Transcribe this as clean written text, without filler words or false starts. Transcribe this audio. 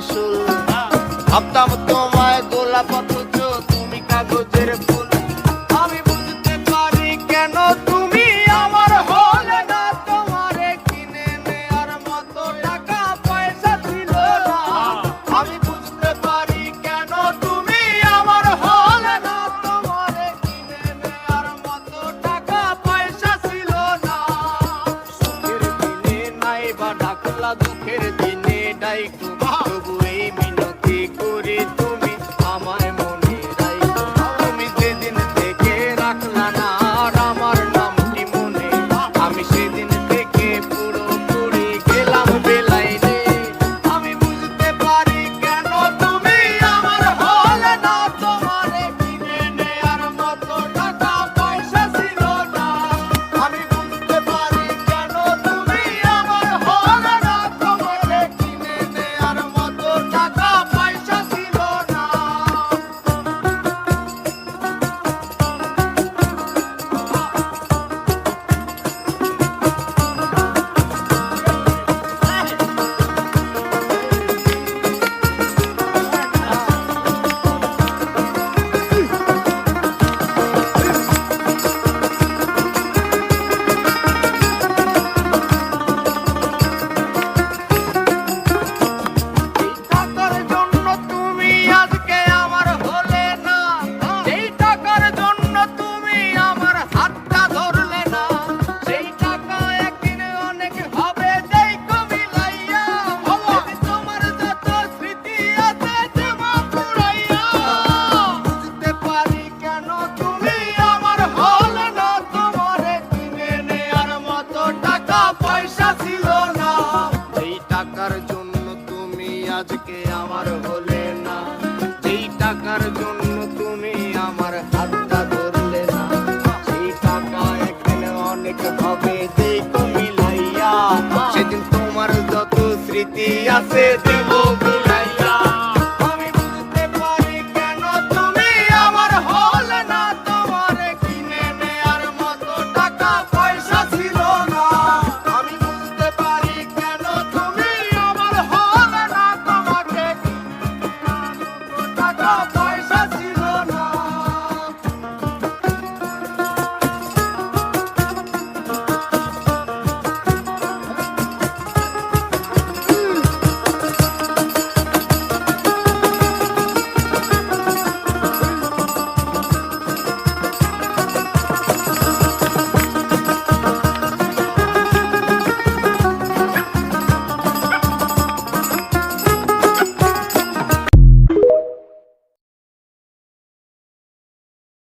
আসল। ভাবতাম তোমায় গোলাপ অথচ তুমি কাগজের ফুল। আমি বুঝতে পারি কেন তুমি আমার হলে না, তোমারে কিনে নেয়ার মতো টাকা পয়সা ছিল না। আমি বুঝতে পারি কেন তুমি আমার হলে না, তোমারে কিনে নেয়ার মতো টাকা পয়সা ছিল না। সুখের দিনে নাই বা ডাকলা, দুঃখের দিনে ডাইকো, তবু এই মিনতি করি তুমি আমায় মনে রাখো। তুমি যেদিন থেকে রাখলা না আর আমার নামটি মনে, আমি সেদিন থেকে পুরোপুরি গেলাম বেলাইনে। আমি বুঝতে পারি কেন তুমি আমার হলে না, তোমারে কিনে নেয়ার মতো টাকা পয়সা ছিল না। আমি বুঝতে পারি কেন তুমি আমার হলে না, তোমারে কিনে নেয়ার মতো টাকা পয়সা ছিল না। এই টাকার জন্য তুমি আজকে আমার হলে না, এই টাকার জন্য তুমি আমার হাতটা ধরলে না। সেই টাকা একদিন অনেক হবে দেখো মিলাইয়া, তোমার যত স্মৃতি আছে জমা পুরাইয়া। বুঝতে পারি কেন তুমি আমার হলে না, তোমারে কিনে নেয়ার মতো টাকা পয়সা ছিল না। এই টাকার জন্য তুমি আজকে আমার হলে না, যেই টাকার জন্য তুমি আমার হাতটা ধরলে না। সেই টাকা একদিন অনেক হবে দেখো মিলাইয়া, সেদিন তোমার যত স্মৃতি আছে দেব ভুলাইয়া। আমি বুঝতে পারি কেন তুমি আমার হলে না, তোমারে কিনে নেয়ার মতো টাকা পয়সা ছিল না। আমি বুঝতে পারি কেন তুমি আমার হলে না, তোমাকে কিনে নেয়ার মতো টাকা